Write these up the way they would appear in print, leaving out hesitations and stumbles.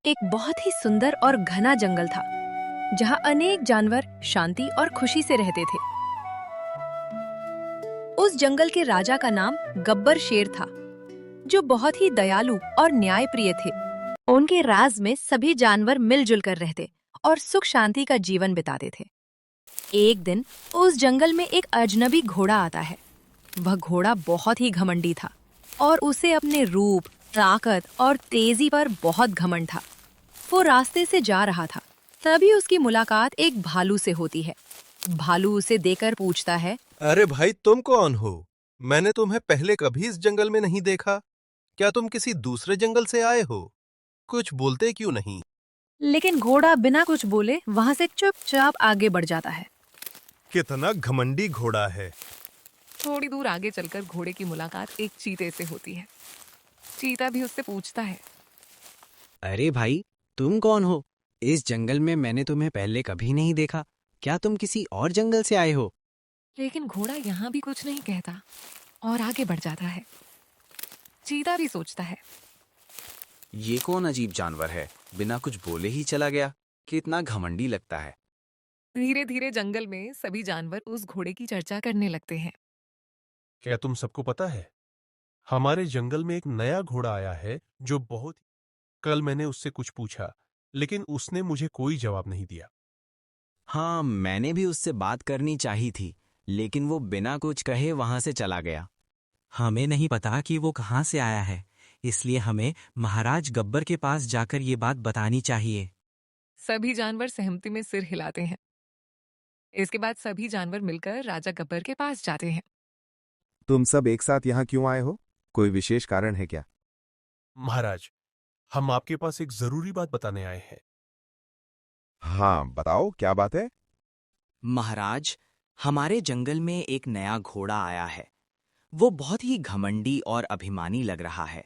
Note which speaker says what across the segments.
Speaker 1: एक बहुत ही सुंदर और घना जंगल था जहाँ अनेक जानवर शांति और खुशी से रहते थे। उस जंगल के राजा का नाम गब्बर शेर था, जो बहुत ही दयालु और न्यायप्रिय थे। उनके राज में सभी जानवर मिलजुल कर रहते और सुख शांति का जीवन बिताते थे। एक दिन उस जंगल में एक अजनबी घोड़ा आता है। वह घोड़ा बहुत ही घमंडी था और उसे अपने रूप, ताकत और तेजी पर बहुत घमंड था। वो रास्ते से जा रहा था, तभी उसकी मुलाकात एक भालू से होती है। भालू उसे देखकर पूछता है,
Speaker 2: अरे भाई, तुम कौन हो? मैंने तुम्हें पहले कभी इस जंगल में नहीं देखा। क्या तुम किसी दूसरे जंगल से आए हो? कुछ बोलते क्यों नहीं?
Speaker 1: लेकिन घोड़ा बिना कुछ बोले वहां से चुपचाप आगे बढ़ जाता है।
Speaker 2: कितना घमंडी घोड़ा है।
Speaker 3: थोड़ी दूर आगे चलकर घोड़े की मुलाकात एक चीते से होती है। चीता भी उससे पूछता है,
Speaker 4: अरे भाई, तुम कौन हो? इस जंगल में मैंने तुम्हें पहले कभी नहीं देखा। क्या तुम किसी और जंगल से आए हो?
Speaker 3: लेकिन घोड़ा यहाँ भी कुछ नहीं कहता और आगे बढ़ जाता है। चीता भी सोचता है,
Speaker 4: ये कौन अजीब जानवर है, बिना कुछ बोले ही चला गया। कितना घमंडी लगता है।
Speaker 3: धीरे धीरे जंगल में सभी जानवर उस घोड़े की चर्चा करने लगते हैं।
Speaker 2: क्या तुम सबको पता है, हमारे जंगल में एक नया घोड़ा आया है जो बहुत। कल मैंने उससे कुछ पूछा, लेकिन उसने मुझे कोई जवाब नहीं दिया।
Speaker 4: हाँ, मैंने भी उससे बात करनी चाहिए थी, लेकिन वो बिना कुछ कहे वहां से चला गया। हमें नहीं पता कि वो कहाँ से आया है, इसलिए हमें महाराज गब्बर के पास जाकर ये बात बतानी चाहिए।
Speaker 3: सभी जानवर सहमति में सिर हिलाते हैं। इसके बाद सभी जानवर मिलकर राजा गब्बर के पास जाते हैं।
Speaker 5: तुम सब एक साथ यहाँ क्यों आए हो? कोई विशेष कारण है क्या?
Speaker 2: महाराज, हम आपके पास एक जरूरी बात बताने आए हैं।
Speaker 5: हाँ, बताओ क्या बात है?
Speaker 4: महाराज, हमारे जंगल में एक नया घोड़ा आया है। वो बहुत ही घमंडी और अभिमानी लग रहा है।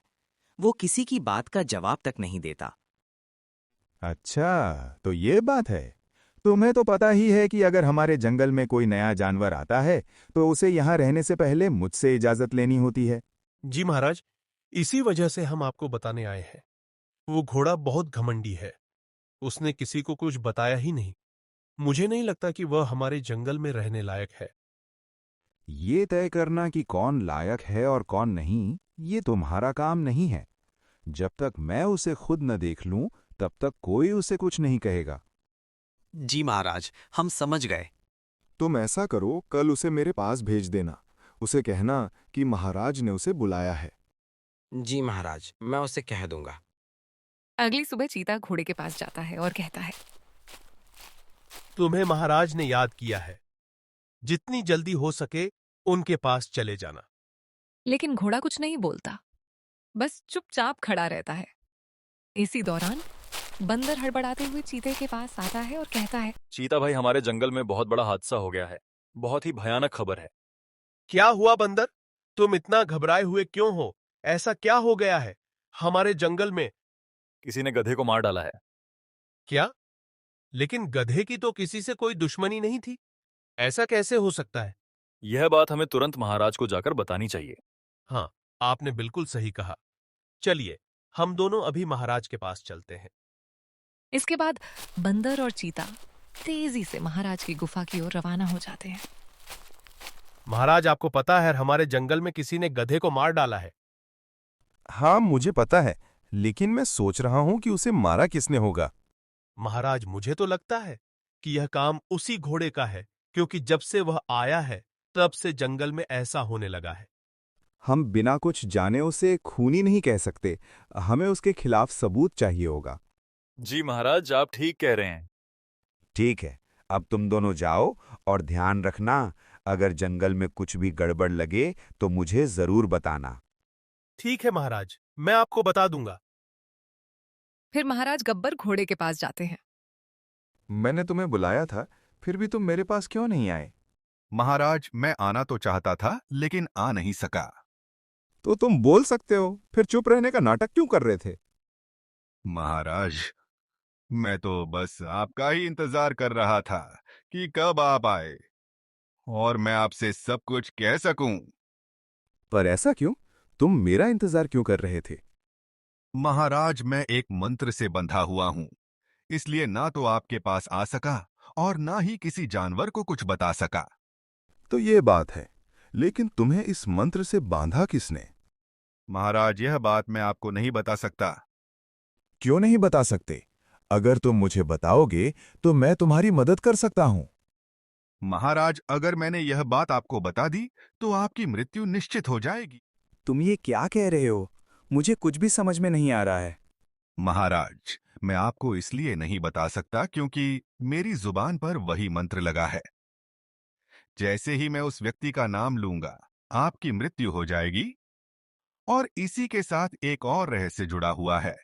Speaker 4: वो किसी की बात का जवाब तक नहीं देता।
Speaker 5: अच्छा, तो ये बात है। तुम्हें तो पता ही है कि अगर हमारे जंगल में कोई नया जानवर आता है तो उसे यहाँ रहने से पहले मुझसे इजाजत लेनी होती है।
Speaker 2: जी महाराज, इसी वजह से हम आपको बताने आए हैं। वो घोड़ा बहुत घमंडी है। उसने किसी को कुछ बताया ही नहीं। मुझे नहीं लगता कि वह हमारे जंगल में रहने लायक है।
Speaker 5: ये तय करना कि कौन लायक है और कौन नहीं, ये तुम्हारा काम नहीं है। जब तक मैं उसे खुद न देख लूं, तब तक कोई उसे कुछ नहीं कहेगा।
Speaker 6: जी महाराज, हम समझ गए।
Speaker 5: तुम ऐसा करो, कल उसे मेरे पास भेज देना। उसे कहना कि महाराज ने उसे बुलाया है।
Speaker 4: जी महाराज, मैं उसे कह दूंगा।
Speaker 3: अगली सुबह चीता घोड़े के पास जाता है और कहता है,
Speaker 2: तुम्हें महाराज ने याद किया है। जितनी जल्दी हो सके उनके पास चले जाना।
Speaker 3: लेकिन घोड़ा कुछ नहीं बोलता, बस चुपचाप खड़ा रहता है। इसी दौरान बंदर हड़बड़ाते हुए चीते के पास आता है और कहता है,
Speaker 7: चीता भाई, हमारे जंगल में बहुत बड़ा हादसा हो गया है। बहुत ही भयानक खबर है।
Speaker 2: क्या हुआ बंदर? तुम इतना घबराए हुए क्यों हो? ऐसा क्या हो गया है हमारे जंगल में?
Speaker 7: किसी ने गधे को मार डाला है।
Speaker 2: क्या? लेकिन गधे की तो किसी से कोई दुश्मनी नहीं थी। ऐसा कैसे हो सकता है?
Speaker 7: यह बात हमें तुरंत महाराज को जाकर बतानी चाहिए।
Speaker 2: हाँ, आपने बिल्कुल सही कहा। चलिए, हम दोनों अभी महाराज के पास चलते हैं।
Speaker 3: इसके बाद बंदर और चीता तेजी से महाराज की गुफा की ओर रवाना हो जाते हैं।
Speaker 2: महाराज, आपको पता है हमारे जंगल में किसी ने गधे को मार डाला है।
Speaker 5: हाँ, मुझे पता है, लेकिन मैं सोच रहा हूं कि उसे मारा किसने होगा।
Speaker 2: महाराज, मुझे तो लगता है कि यह काम उसी घोड़े का है, क्योंकि जब से वह आया है तब से जंगल में ऐसा होने लगा है।
Speaker 5: हम बिना कुछ जाने उसे खूनी नहीं कह सकते। हमें उसके खिलाफ सबूत चाहिए होगा।
Speaker 7: जी महाराज, आप ठीक कह रहे हैं।
Speaker 5: ठीक है, अब तुम दोनों जाओ और ध्यान रखना, अगर जंगल में कुछ भी गड़बड़ लगे तो मुझे जरूर बताना।
Speaker 2: ठीक है महाराज, मैं आपको बता दूंगा।
Speaker 3: फिर महाराज गब्बर घोड़े के पास जाते हैं।
Speaker 5: मैंने तुम्हें बुलाया था, फिर भी तुम मेरे पास क्यों नहीं आए?
Speaker 8: महाराज, मैं आना तो चाहता था लेकिन आ नहीं सका।
Speaker 5: तो तुम बोल सकते हो, फिर चुप रहने का नाटक क्यों कर रहे थे?
Speaker 8: महाराज, मैं तो बस आपका ही इंतजार कर रहा था कि कब आप आए और मैं आपसे सब कुछ कह सकूं।
Speaker 5: पर ऐसा क्यों? तुम मेरा इंतजार क्यों कर रहे थे?
Speaker 8: महाराज, मैं एक मंत्र से बंधा हुआ हूं, इसलिए ना तो आपके पास आ सका और ना ही किसी जानवर को कुछ बता सका।
Speaker 5: तो ये बात है, लेकिन तुम्हें इस मंत्र से बांधा किसने?
Speaker 8: महाराज, यह बात मैं आपको नहीं बता सकता।
Speaker 5: क्यों नहीं बता सकते? अगर तुम मुझे बताओगे तो मैं तुम्हारी मदद कर सकता हूं।
Speaker 8: महाराज, अगर मैंने यह बात आपको बता दी तो आपकी मृत्यु निश्चित हो जाएगी।
Speaker 9: तुम ये क्या कह रहे हो? मुझे कुछ भी समझ में नहीं आ रहा है।
Speaker 8: महाराज, मैं आपको इसलिए नहीं बता सकता क्योंकि मेरी जुबान पर वही मंत्र लगा है। जैसे ही मैं उस व्यक्ति का नाम लूंगा, आपकी मृत्यु हो जाएगी। और इसी के साथ एक और रहस्य जुड़ा हुआ है।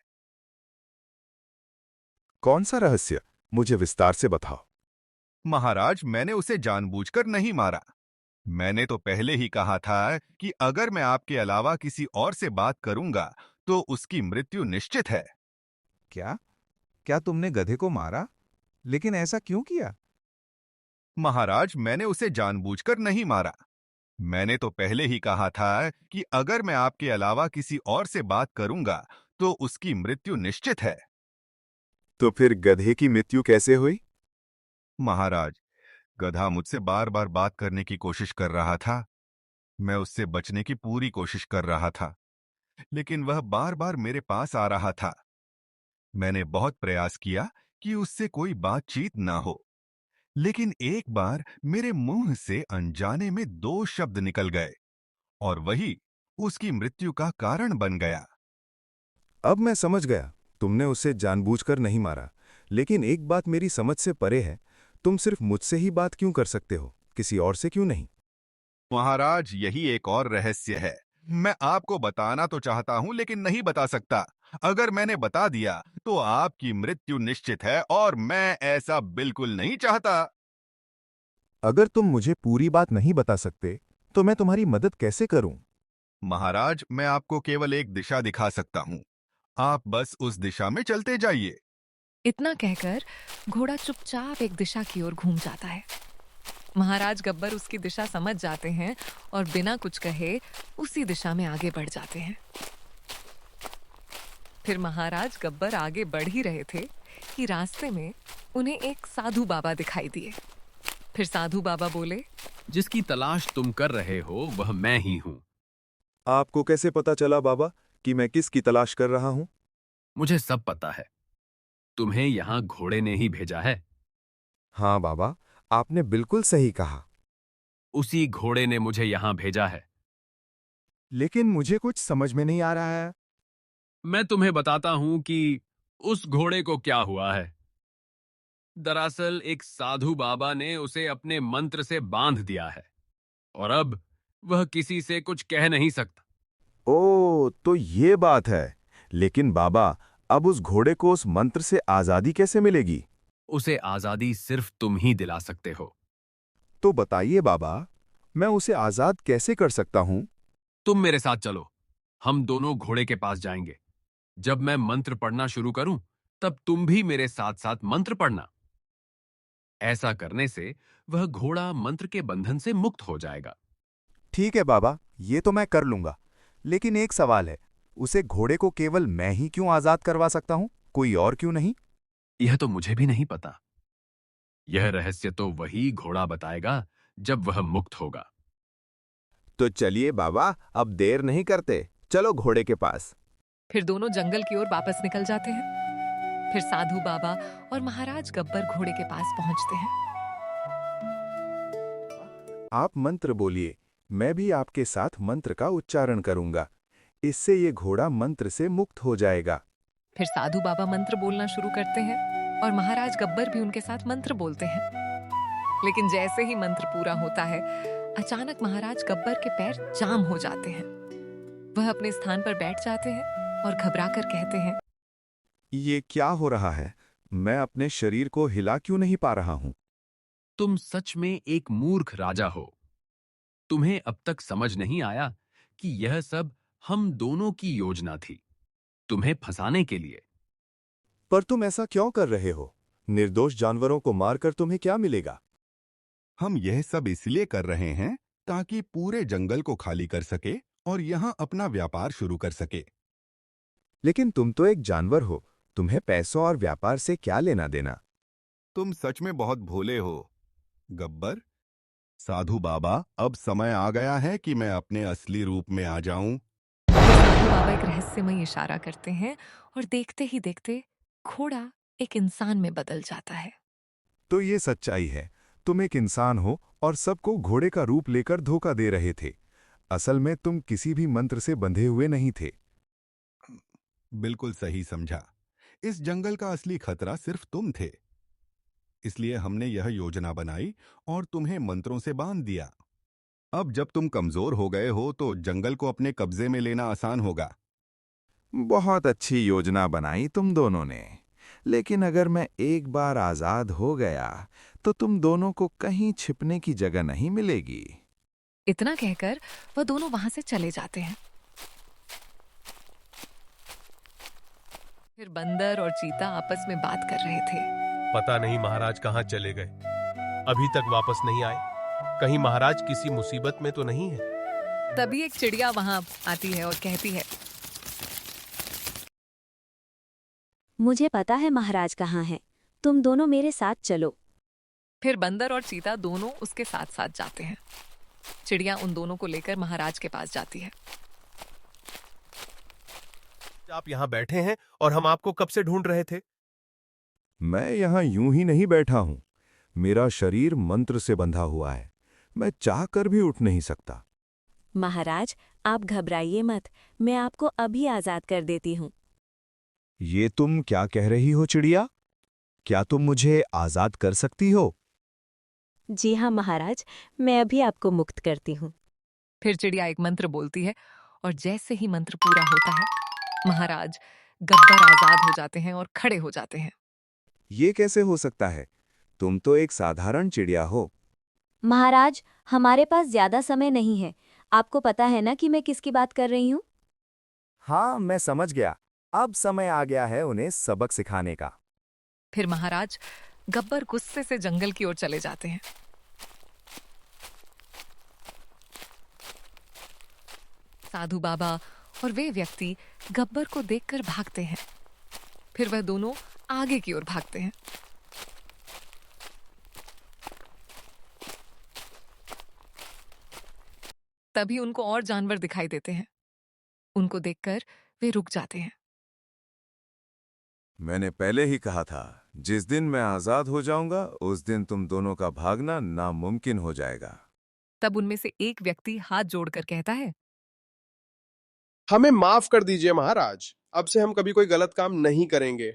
Speaker 5: कौन सा रहस्य? मुझे विस्तार से बताओ।
Speaker 8: महाराज, मैंने उसे जानबूझकर नहीं मारा। मैंने तो पहले ही कहा था कि अगर मैं आपके अलावा किसी और से बात करूंगा तो उसकी मृत्यु निश्चित है।
Speaker 5: क्या? क्या तुमने गधे को मारा? लेकिन ऐसा क्यों किया?
Speaker 8: महाराज, मैंने उसे जानबूझकर नहीं मारा। मैंने तो पहले ही कहा था कि अगर मैं आपके अलावा किसी और से बात करूंगा तो उसकी मृत्यु निश्चित है।
Speaker 5: तो फिर गधे की मृत्यु कैसे हुई?
Speaker 8: महाराज, गधा मुझसे बार बार बात करने की कोशिश कर रहा था। मैं उससे बचने की पूरी कोशिश कर रहा था, लेकिन वह बार बार मेरे पास आ रहा था। मैंने बहुत प्रयास किया कि उससे कोई बातचीत ना हो, लेकिन एक बार मेरे मुंह से अनजाने में 2 शब्द निकल गए और वही उसकी मृत्यु का कारण बन गया।
Speaker 5: अब मैं समझ गया, तुमने उसे जानबूझकर नहीं मारा। लेकिन एक बात मेरी समझ से परे है, तुम सिर्फ मुझसे ही बात क्यों कर सकते हो, किसी और से क्यों नहीं?
Speaker 8: महाराज, यही एक और रहस्य है। मैं आपको बताना तो चाहता हूं लेकिन नहीं बता सकता। अगर मैंने बता दिया तो आपकी मृत्यु निश्चित है और मैं ऐसा बिल्कुल नहीं चाहता।
Speaker 5: अगर तुम मुझे पूरी बात नहीं बता सकते तो मैं तुम्हारी मदद कैसे करूं?
Speaker 8: महाराज, मैं आपको केवल एक दिशा दिखा सकता हूं। आप बस उस दिशा में चलते जाइए।
Speaker 3: इतना कहकर घोड़ा चुपचाप एक दिशा की ओर घूम जाता है। महाराज गब्बर उसकी दिशा समझ जाते हैं और बिना कुछ कहे उसी दिशा में आगे बढ़ जाते हैं। फिर महाराज गब्बर आगे बढ़ ही रहे थे कि रास्ते में उन्हें एक साधु बाबा दिखाई दिए। फिर साधु बाबा बोले,
Speaker 10: जिसकी तलाश तुम कर रहे हो वह मैं ही हूं।
Speaker 5: आपको कैसे पता चला बाबा कि मैं किसकी तलाश कर रहा हूं?
Speaker 10: मुझे सब पता है। तुम्हें यहां घोड़े ने ही भेजा है।
Speaker 5: हाँ बाबा, आपने बिल्कुल सही कहा।
Speaker 10: उसी घोड़े ने मुझे यहां भेजा है।
Speaker 5: लेकिन मुझे कुछ समझ में नहीं आ रहा है।
Speaker 10: मैं तुम्हें बताता हूं कि उस घोड़े को क्या हुआ है। दरअसल एक साधु बाबा ने उसे अपने मंत्र से बांध दिया है और अब वह किसी से कुछ कह नहीं सकता।
Speaker 5: ओ, तो ये बात है। लेकिन बाबा, अब उस घोड़े को उस मंत्र से आजादी कैसे मिलेगी?
Speaker 10: उसे आजादी सिर्फ तुम ही दिला सकते हो।
Speaker 5: तो बताइए बाबा, मैं उसे आजाद कैसे कर सकता हूं?
Speaker 10: तुम मेरे साथ चलो, हम दोनों घोड़े के पास जाएंगे। जब मैं मंत्र पढ़ना शुरू करूं, तब तुम भी मेरे साथ साथ मंत्र पढ़ना। ऐसा करने से वह घोड़ा मंत्र के बंधन से मुक्त हो जाएगा।
Speaker 5: ठीक है बाबा, ये तो मैं कर लूंगा। लेकिन एक सवाल है, उसे घोड़े को केवल मैं ही क्यों आजाद करवा सकता हूं, कोई और क्यों नहीं?
Speaker 10: यह तो मुझे भी नहीं पता। यह रहस्य तो वही घोड़ा बताएगा जब वह मुक्त होगा।
Speaker 5: तो चलिए बाबा, अब देर नहीं करते, चलो घोड़े के पास।
Speaker 3: फिर दोनों जंगल की ओर वापस निकल जाते हैं। फिर साधु बाबा और महाराज गब्बर घोड़े के पास पहुंचते हैं।
Speaker 5: आप मंत्र बोलिए, मैं भी आपके साथ मंत्र का उच्चारण करूंगा। इससे ये घोड़ा मंत्र से मुक्त हो जाएगा।
Speaker 3: फिर साधु बाबा मंत्र बोलना शुरू करते हैं और महाराज गब्बर भी उनके साथ मंत्र बोलते हैं। लेकिन जैसे ही मंत्र पूरा होता है, अचानक महाराज गब्बर के पैर जाम हो जाते हैं। वह अपने स्थान पर बैठ जाते हैं और घबराकर कहते हैं,
Speaker 5: ये क्या हो रहा है? मैं अपने शरीर को हिला क्यों नहीं पा रहा हूं?
Speaker 10: तुम सच में एक मूर्ख राजा हो। तुम्हें अब तक समझ नहीं आया कि यह सब हम दोनों की योजना थी, तुम्हें फंसाने के लिए।
Speaker 5: पर तुम ऐसा क्यों कर रहे हो? निर्दोष जानवरों को मारकर तुम्हें क्या मिलेगा?
Speaker 8: हम यह सब इसलिए कर रहे हैं ताकि पूरे जंगल को खाली कर सके और यहां अपना व्यापार शुरू कर सके।
Speaker 5: लेकिन तुम तो एक जानवर हो, तुम्हें पैसों और व्यापार से क्या लेना देना।
Speaker 8: तुम सच में बहुत भोले हो गब्बर। साधु बाबा, अब समय आ गया है कि मैं अपने असली रूप में आ जाऊं।
Speaker 3: साधु बाबा एक रहस्यमयी इशारा करते हैं और देखते ही देखते घोड़ा एक इंसान में बदल जाता है।
Speaker 5: तो ये सच्चाई है, तुम एक इंसान हो और सबको घोड़े का रूप लेकर धोखा दे रहे थे। असल में तुम किसी भी मंत्र से बंधे हुए नहीं थे।
Speaker 8: बिल्कुल सही समझा। इस जंगल का असली खतरा सिर्फ तुम थे। इसलिए हमने यह योजना बनाई और तुम्हें मंत्रों से बांध दिया। अब जब तुम कमजोर हो गए हो तो जंगल को अपने कब्जे में लेना आसान होगा।
Speaker 5: बहुत अच्छी योजना बनाई तुम दोनों ने, लेकिन अगर मैं एक बार आजाद हो गया तो तुम दोनों को कहीं छिपने की जगह नहीं मिलेगी।
Speaker 3: इतना कहकर वह दोनों वहां से चले जाते हैं। फिर बंदर और चीता आपस में बात कर रहे थे।
Speaker 2: पता नहीं महाराज कहाँ चले गए, अभी तक वापस नहीं आए। कहीं महाराज किसी मुसीबत में तो नहीं है।
Speaker 3: तभी एक चिड़िया वहां आती है और कहती है,
Speaker 11: मुझे पता है महाराज कहाँ हैं। तुम दोनों मेरे साथ चलो।
Speaker 3: फिर बंदर और चीता दोनों उसके साथ साथ जाते हैं। चिड़िया उन दोनों को लेकर महाराज के पास जाती है।
Speaker 2: आप यहाँ बैठे हैं और हम आपको कब से ढूंढ रहे थे।
Speaker 5: मैं यहाँ यूं ही नहीं बैठा हूं। मेरा शरीर मंत्र से बंधा हुआ है, मैं चाहकर भी उठ नहीं सकता।
Speaker 11: महाराज, आप घबराइए मत, मैं आपको अभी आजाद कर देती हूँ।
Speaker 5: ये तुम क्या कह रही हो चिड़िया? क्या तुम मुझे आजाद कर सकती हो?
Speaker 11: जी हाँ महाराज, मैं अभी आपको मुक्त करती हूँ।
Speaker 3: फिर चिड़िया एक मंत्र बोलती है और जैसे ही मंत्र पूरा होता है, महाराज गब्बर आजाद हो जाते हैं और खड़े हो जाते हैं।
Speaker 5: ये कैसे हो सकता है? तुम तो एक साधारण चिड़िया हो।
Speaker 11: महाराज, हमारे पास ज्यादा समय नहीं है। आपको पता है ना कि मैं किसकी बात कर रही हूँ?
Speaker 5: हाँ, मैं समझ गया। अब समय आ गया है उन्हें सबक सिखाने का।
Speaker 3: फिर महाराज गब्बर गुस्से से जंगल की ओर चले जाते हैं। साधु बाबा और वे व्यक्ति गब्बर को देखकर भागते हैं। फिर वह दोनों आगे की ओर भागते हैं। तभी उनको और जानवर दिखाई देते हैं। उनको देखकर वे रुक जाते हैं।
Speaker 5: मैंने पहले ही कहा था, जिस दिन मैं आजाद हो जाऊंगा उस दिन तुम दोनों का भागना नामुमकिन हो जाएगा।
Speaker 3: तब उनमें से एक व्यक्ति हाथ जोड़कर कहता है,
Speaker 12: हमें माफ कर दीजिए महाराज, अब से हम कभी कोई गलत काम नहीं करेंगे।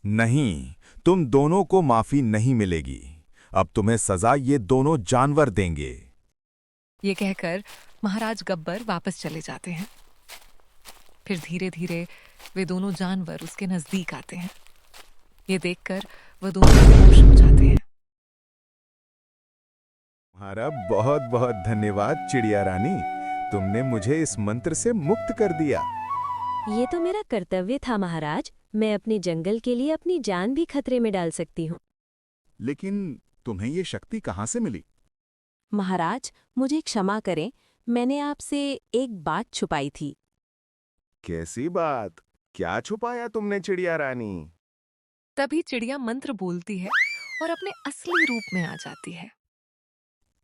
Speaker 5: नहीं, तुम दोनों को माफी नहीं मिलेगी। अब तुम्हें सजा ये दोनों जानवर देंगे।
Speaker 3: ये कहकर महाराज गब्बर वापस चले जाते हैं। फिर धीरे धीरे वे दोनों जानवर उसके नजदीक आते हैं। ये देखकर वह दोनों खामोश हो जाते हैं।
Speaker 5: तुम्हारा बहुत बहुत धन्यवाद चिड़िया रानी, तुमने मुझे इस मंत्र से मुक्त कर दिया।
Speaker 11: ये तो मेरा कर्तव्य था महाराज। मैं अपने जंगल के लिए अपनी जान भी खतरे में डाल सकती हूँ।
Speaker 5: लेकिन तुम्हें ये शक्ति कहाँ से मिली?
Speaker 11: महाराज, मुझे क्षमा करें, मैंने आपसे एक बात छुपाई थी।
Speaker 5: कैसी बात? क्या छुपाया तुमने चिड़िया रानी?
Speaker 3: तभी चिड़िया मंत्र बोलती है और अपने असली रूप में आ जाती है।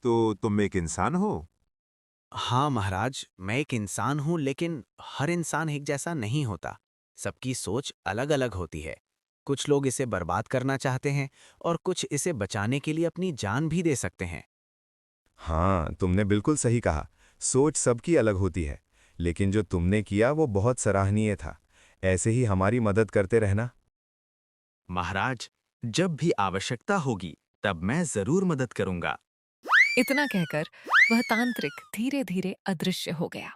Speaker 5: तो तुम एक इंसान हो?
Speaker 4: हाँ महाराज, मैं एक इंसान हूँ, लेकिन हर इंसान एक जैसा नहीं होता। सबकी सोच अलग अलग होती है। कुछ लोग इसे बर्बाद करना चाहते हैं और कुछ इसे बचाने के लिए अपनी जान भी दे सकते हैं।
Speaker 5: हाँ, तुमने बिल्कुल सही कहा। सोच सबकी अलग होती है, लेकिन जो तुमने किया वो बहुत सराहनीय था। ऐसे ही हमारी मदद करते रहना।
Speaker 4: महाराज, जब भी आवश्यकता होगी तब मैं जरूर मदद करूंगा।
Speaker 3: इतना कहकर वह तांत्रिक धीरे धीरे अदृश्य हो गया।